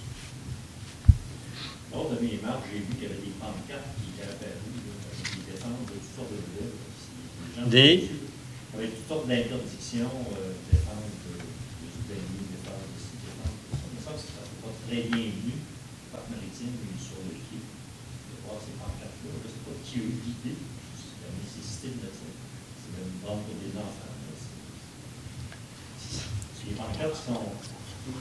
Lors de mes marches, j'ai vu qu'il y avait des pancartes qui étaient apparues, qui défendent toutes sortes de nouvelles. Avec toutes sortes d'interdictions, défendre les souvenirs, défendre ici, défendre tout ça. Il me semble que ça ne pas très bien vu, le parc maritime et sur le quai, de voir ces pancartes-là. Je ne sais pas qui a eu l'idée, c'est la nécessité de mettre ça. C'est de me prendre pour des enfants. Les pancartes sont. On ne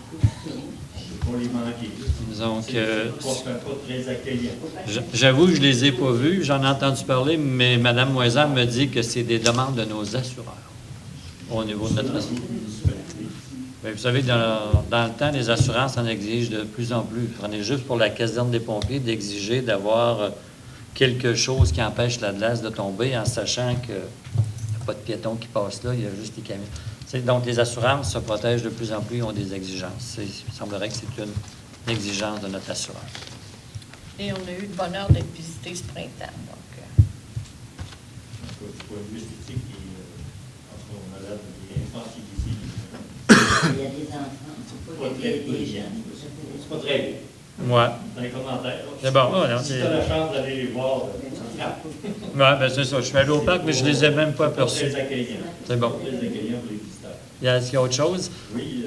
peut pas les manquer. Donc, c'est pas très accueillant. j'avoue que je ne les ai pas vus, j'en ai entendu parler, mais Mme Moisan me dit que c'est des demandes de nos assureurs au niveau de notre assurance. Bien, vous savez, dans le temps, les assurances en exigent de plus en plus. Prenez juste pour la caserne des pompiers d'exiger d'avoir quelque chose qui empêche la glace de tomber en sachant qu'il n'y a pas de piétons qui passent là, il y a juste des camions. Donc, les assurances se protègent de plus en plus, ils ont des exigences. Il semblerait que c'est une exigence de notre assureur. Et on a eu le bonheur d'être visité ce printemps. Donc, Du point de vue esthétique, on a l'air de infantiliser. Il y a des enfants, c'est pas des jeunes. C'est pas très bien. Ouais. Dans les commentaires. C'est bon. Ouais, si tu as la chance d'aller les voir, ça frappe. Oui, bien c'est ça. Je suis allé au parc, mais je ne les ai même pas aperçus. Très accueillant. C'est bon. Très accueillant pour les visiteurs. Est-ce qu'il y a autre chose? Oui,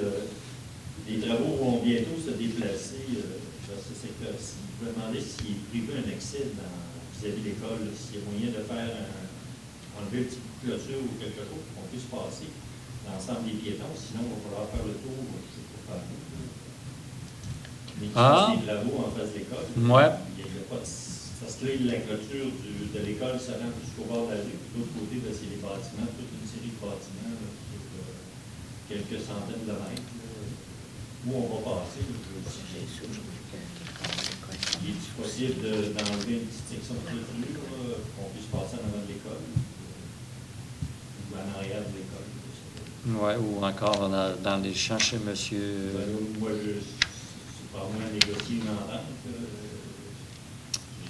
les travaux vont bientôt se déplacer vers ce secteur-ci. Je me demandais s'il est prévu un accès vis-à-vis de l'école, s'il y a moyen de faire enlever une petite clôture ou quelque chose pour qu'on puisse passer l'ensemble des piétons. Sinon, il va falloir faire le tour, je ne sais pas faire. Mais des travaux en face de l'école. Ouais. Il n'y a pas de. Parce que là, la clôture de l'école se rend jusqu'au bord de la rue. Puis de l'autre côté, ben, c'est les bâtiments, toute une série de bâtiments, là, quelques centaines de mètres. Où on va passer. Il est possible d'enlever une petite section de clôture pour qu'on puisse passer en avant de l'école ou en arrière de l'école. Oui, ou encore dans les champs chez monsieur. Moi, c'est pas moi à négocier une entente.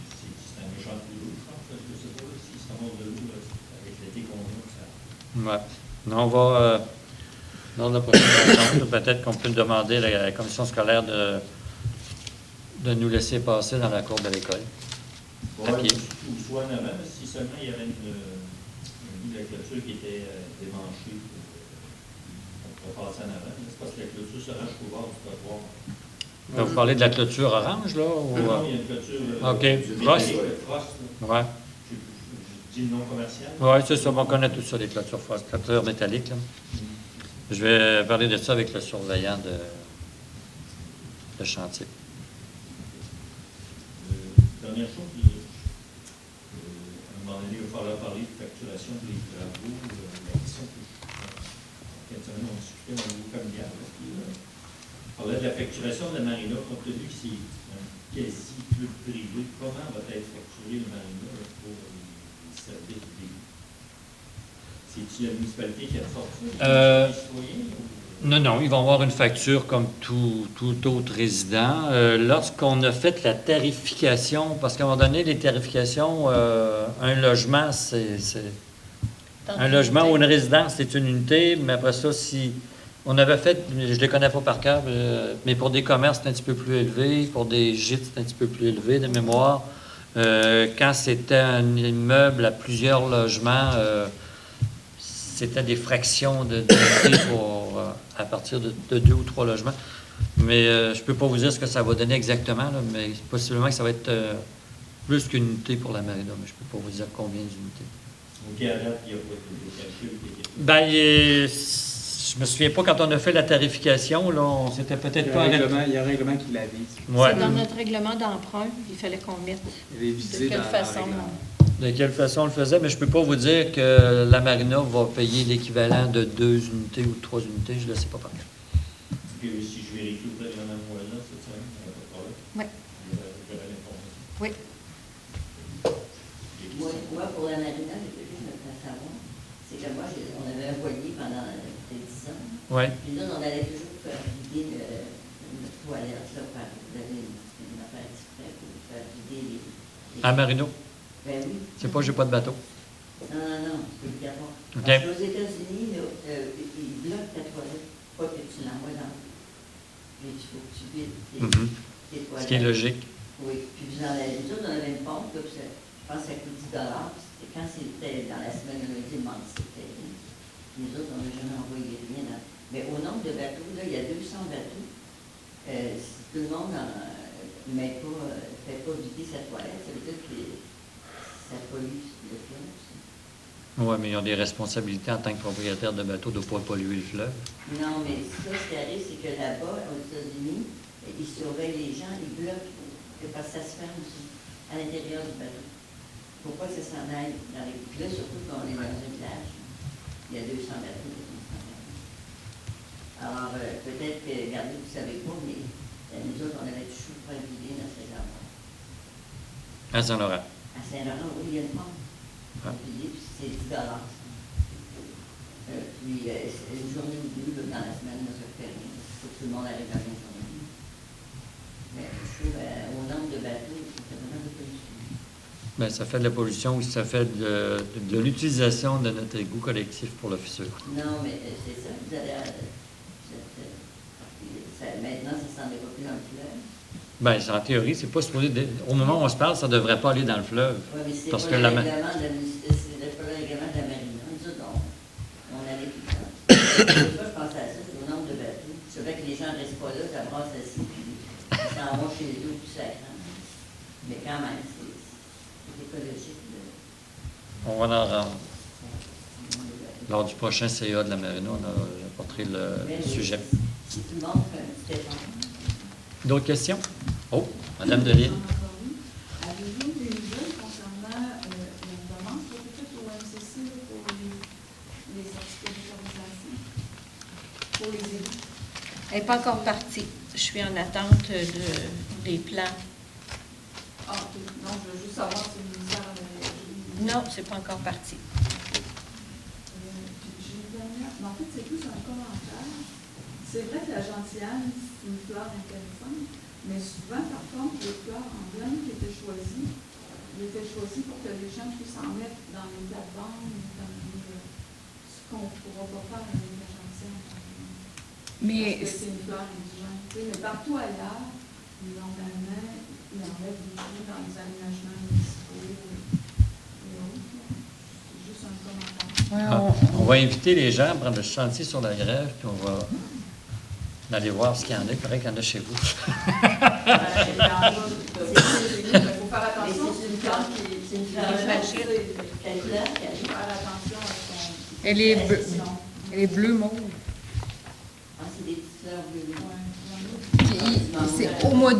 C'est un méchant coup de l'eau, je pense. Je ne sais pas si ça monte de l'eau avec l'été qu'on a. Oui. Non, on va. Dans la prochaine rencontre, peut-être qu'on peut demander à la commission scolaire de nous laisser passer dans la cour de l'école. Ouais, ou soit en avant, si seulement il y avait une bout de la clôture qui était démanchée, on pourrait passer en avant. C'est parce que la clôture se range au bord du trottoir. Vous parlez de la clôture orange, là? Ou... Non, il y a une clôture OK. Frost? Oui. Je dis le nom commercial. Oui, c'est ça. On connaît tout ça, les clôtures Frost. Clôture métallique, là. Je vais parler de ça avec le surveillant de chantier. Dernière chose, à un moment donné, il va falloir parler de facturation des travaux. La question que on discutait dans le groupe familial. On parlait de la facturation de la marina, compte tenu que c'est un quasi-club privé. Comment va être facturé le marina pour les services privés? C'est-tu la municipalité qui a sorti les citoyens? Non, ils vont avoir une facture comme tout autre résident. Lorsqu'on a fait la tarification, parce qu'à un moment donné, les tarifications, un logement, un logement ou une résidence, c'est une unité, mais après ça, si on avait fait, je ne les connais pas par cœur, mais pour des commerces, c'est un petit peu plus élevé, pour des gîtes, c'est un petit peu plus élevé de mémoire. Quand c'était un immeuble à plusieurs logements, c'était des fractions d'unités à partir de 2 ou 3 logements. Mais je ne peux pas vous dire ce que ça va donner exactement, là, mais possiblement que ça va être plus qu'une unité pour la marina, mais je ne peux pas vous dire combien d'unités. OK, à date, il n'y a pas de calcul. Bien, je ne me souviens pas quand on a fait la tarification, là, c'était peut-être pas... Il y a un règlement qui l'avise. Ouais. c'est dans notre règlement d'emprunt, il fallait qu'on mette de quelle façon. De quelle façon on le faisait, mais je ne peux pas vous dire que la marina va payer l'équivalent de 2 unités ou 3 unités, je ne le sais pas par cœur. Puis si je vérifie au plan de Mme Moisan, c'est ça, il n'y a pas de problème. Oui. Oui. Moi, pour la marina, j'ai juste à savoir, c'est que moi, on avait un voilier pendant 10 ans. Oui. Puis là, on allait toujours faire vider À Marino? Ben oui. C'est pas, j'ai pas de bateau. Non, c'est obligatoire. OK. Parce qu'aux États-Unis, là, ils bloquent ta toilette, pas que tu l'envoies dans l'eau. Puis il faut que tu vides tes toilettes. Ce qui est logique. Oui, puis vous en avez, nous autres, on avait une pompe, là, puis je pense que ça coûte 10 puis quand c'était dans la semaine, le lundi, le mardi, c'était rien. Nous autres, on n'a jamais envoyé rien. Mais au nombre de bateaux, là, il y a 200 bateaux. Si tout le monde ne fait pas vider sa toilette, ça veut dire que ça pollue le fleuve. Oui, mais ils ont des responsabilités en tant que propriétaire de bateau de ne pas polluer le fleuve. Non, mais ça, ce qui arrive, c'est que là-bas, aux États-Unis, ils surveillent les gens, ils bloquent, parce que ça se ferme aussi, à l'intérieur du bateau. Pour pas que ça s'en aille dans les... Là, surtout quand on est dans un village, il y a 200 bateaux qui sont en train. Alors, peut-être que, regardez, vous ne savez pas, mais nous autres, on avait du chou pas vider dans ces endroits. À Saint-Laurent. À Saint-Laurent, oui, il y a une pompe. Ah. Puis c'est 10 $. Puis, une journée ou deux, là, dans la semaine, ça ne fait rien. Il faut que tout le monde arrive dans une journée. Mais je trouve, au nombre de bateaux, c'est vraiment de pollution. Bien, ça fait de la pollution ou ça fait de l'utilisation de notre égout collectif pour le futur. Non, mais c'est ça, vous allez... maintenant, ça s'en est pas plus dans le fleuve. Bien, en théorie, c'est pas supposé... Au moment où on se parle, ça ne devrait pas aller dans le fleuve. Oui, mais c'est Parce pas que le la... règlement de la marina. Nous autres, on allait tout le temps. Une fois, je pensais à ça, c'est au nombre de bateaux. C'est vrai que les gens ne restent pas là, ça brasse assis, puis ils s'en vont chez eux, puis ça craint. Mais quand même, c'est écologique. On va en rendre. Lors du prochain CA de la marina, on a apporté le sujet. Si tout le monde fait un petit effort. D'autres questions? Oh, Madame Delisle. Avez-vous des nouvelles concernant une demande qui a été faite au MCC pour les certificats d'autorisation pour les élus? Elle n'est pas encore partie. Je suis en attente des plans. Ah, ok. Non, je veux juste savoir si le ministère avait... Non, c'est pas encore parti. J'ai une dernière... Mais en fait, c'est plus un commentaire. C'est vrai que la gentiane, c'est une fleur intéressante, mais souvent, par contre, les fleurs emblèmes qui étaient choisies, pour que les gens puissent en mettre dans les plates-bandes, ce qu'on ne pourra pas faire avec la gentiane. Mais Parce que c'est une fleur indigène. Mais partout ailleurs, normalement, ils en mettent des fruits dans les aménagements municipaux et autres. C'est juste un commentaire. On va inviter les gens à prendre le chantier sur la grève, puis on va aller voir ce qu'il y en a. Il paraît qu'il y en a chez vous. Il faut faire attention, c'est une plante qui est... C'est une fleur magique. Quelle fleur? Il faut faire attention à son... elle est bleue mauve. Ah, c'est des petites fleurs bleues. C'est au mois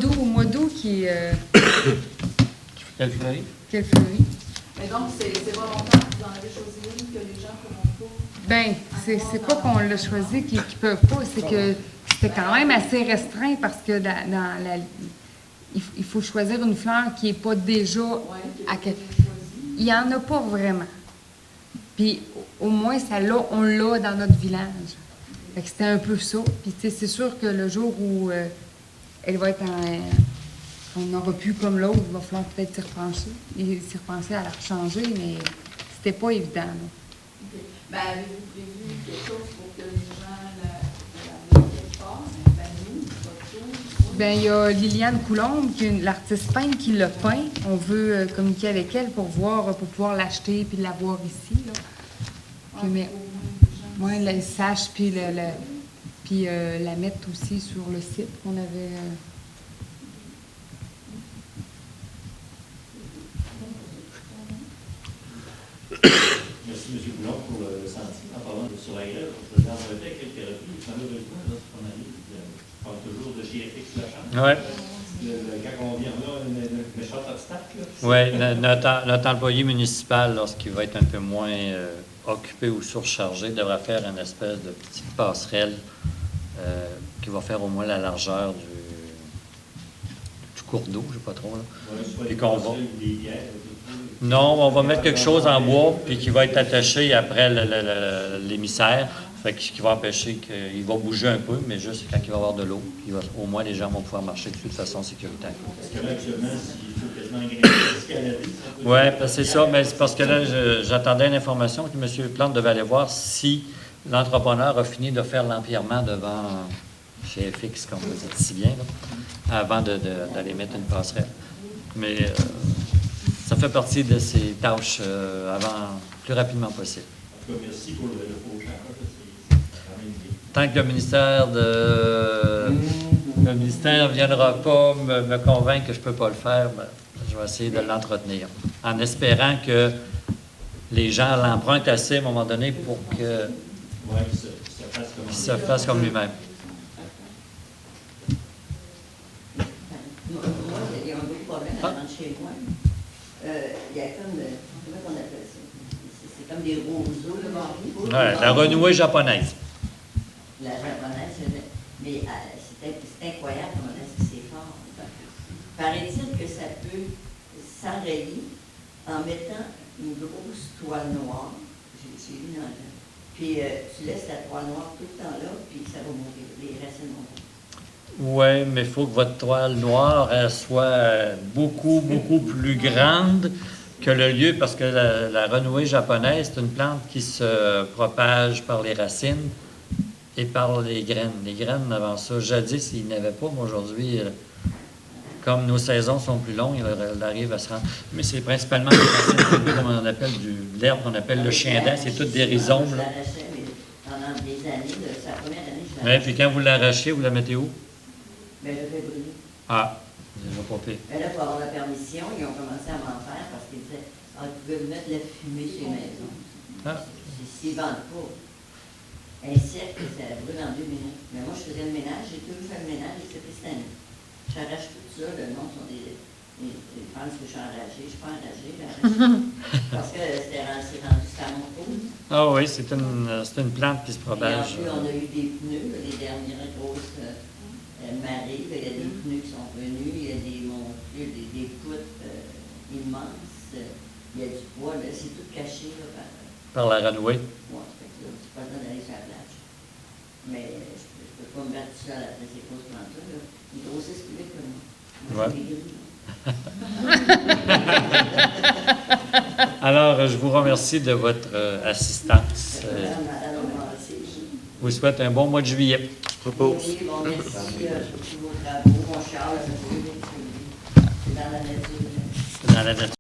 d'août qui Quelle fleurie? qu'elle fleurit. Mais donc, c'est volontaire, vous en avez choisi une que les gens ne pourront pas... Ben, c'est pas qu'on l'a choisi qu'ils ne peuvent pas, c'est que c'était quand même assez restreint parce que il faut choisir une fleur qui n'est pas déjà... Il n'y en a pas vraiment. Puis au moins, on l'a dans notre village. Fait que c'était un peu ça. Puis c'est sûr que le jour où elle va être on n'aura plus comme l'autre, il va falloir peut-être s'y repenser à la rechanger, mais c'était pas évident. Là. Okay. Ben, avez-vous prévu quelque chose pour que les gens la mettent quelque part? Ben, nous, pas tout. Ben, il y a Liliane Coulombe, qui est l'artiste peintre, qui l'a peint. On veut communiquer avec elle pour pouvoir l'acheter puis l'avoir ici. Là. Puis, mais, ouais, le sache puis la mettre aussi sur le site qu'on avait. Merci, M. Boulard, pour le sentier. En parlant sur la grève, je l'ai emprunté à quelques reprises. Malheureusement, lorsqu'on arrive, je parle toujours de chez FX Lachambre. Ouais. Quand on vient là, le méchant obstacle. Oui, notre employé municipal, lorsqu'il va être un peu moins occupé ou surchargé, devra faire une espèce de petite passerelle qui va faire au moins la largeur du cours d'eau, je ne sais pas trop. Là. Ouais, soit Puis les qu'on va... passerelles ou des bières. Non, on va mettre quelque chose en bois puis qui va être attaché après l'émissaire Fait que ce qui va empêcher qu'il va bouger un peu, mais juste quand il va y avoir de l'eau, au moins les gens vont pouvoir marcher dessus de façon sécuritaire. Parce que là, actuellement, il faut quasiment escalader. Oui, c'est ça, mais c'est parce que là, j'attendais une information que M. Plante devait aller voir si l'entrepreneur a fini de faire l'empierrement devant chez FX, comme vous dites si bien, là, avant d'aller mettre une passerelle. Mais ça fait partie de ses tâches plus rapidement possible. En tout cas, merci pour le prochain. Tant que le ministère ne viendra pas me convaincre que je ne peux pas le faire, ben, je vais essayer de l'entretenir. En espérant que les gens l'empruntent assez à un moment donné pour qu'il se fasse comme lui-même. Moi, il y a un autre problème à rentrer chez moi. Il y a comme, comment on appelle ça? C'est comme des roseaux devant nous. Ouais, la renouée japonaise. La japonaise, mais c'est incroyable comment est-ce que c'est fort. Paraît-il que ça peut s'enrayer en mettant une grosse toile noire, j'ai vu dans le... Puis tu laisses la toile noire tout le temps là, puis ça va mourir, les racines vont mourir. Oui, mais il faut que votre toile noire elle soit beaucoup, beaucoup plus grande que le lieu, parce que la renouée japonaise, c'est une plante qui se propage par les racines et par les graines. Les graines, avant ça, jadis, il n'y en avait pas, mais aujourd'hui, comme nos saisons sont plus longues, elle arrive à se rendre. Mais c'est principalement des racines, comme on appelle de l'herbe qu'on appelle le chien dent, c'est toutes des rhizomes. Là. Pendant des années, sa première année, je l'arrachais. Puis quand vous l'arrachez, vous la mettez où? Bien, je vais brûler. Ah, déjà pas pire. Mais là, pour avoir la permission, ils ont commencé à m'en faire parce qu'ils disaient, vous pouvez mettre de la fumée sur les maisons. Ah. S'ils ne vendent pas. Un siècle, ça brûle en 2 minutes. Mais moi, je faisais le ménage, j'ai toujours fait le ménage, et c'était cette année. J'arrache tout ça, le nom sont des... Ils pensent que je suis enragée, je ne suis pas enragée, parce que c'est rendu ça mon tour. Ah oui, c'est une plante qui se propage. Et en plus, on a eu des pneus, les dernières grosses marées, il y a des pneus qui sont venus, il y a des montures, des poutres immenses, il y a du bois, c'est tout caché là, par la renouée. Oui, c'est pas le temps d'aller sur la plage. Mais je ne peux pas me mettre tout seul après ces grosses plantes-là. Ils grossissent plus vite que moi. Alors, je vous remercie de votre assistance. Je vous souhaite un bon mois de juillet. Je propose. Oui, bon, merci pour tous vos travaux. Mon Charles, c'est dans la nature. Dans la nature.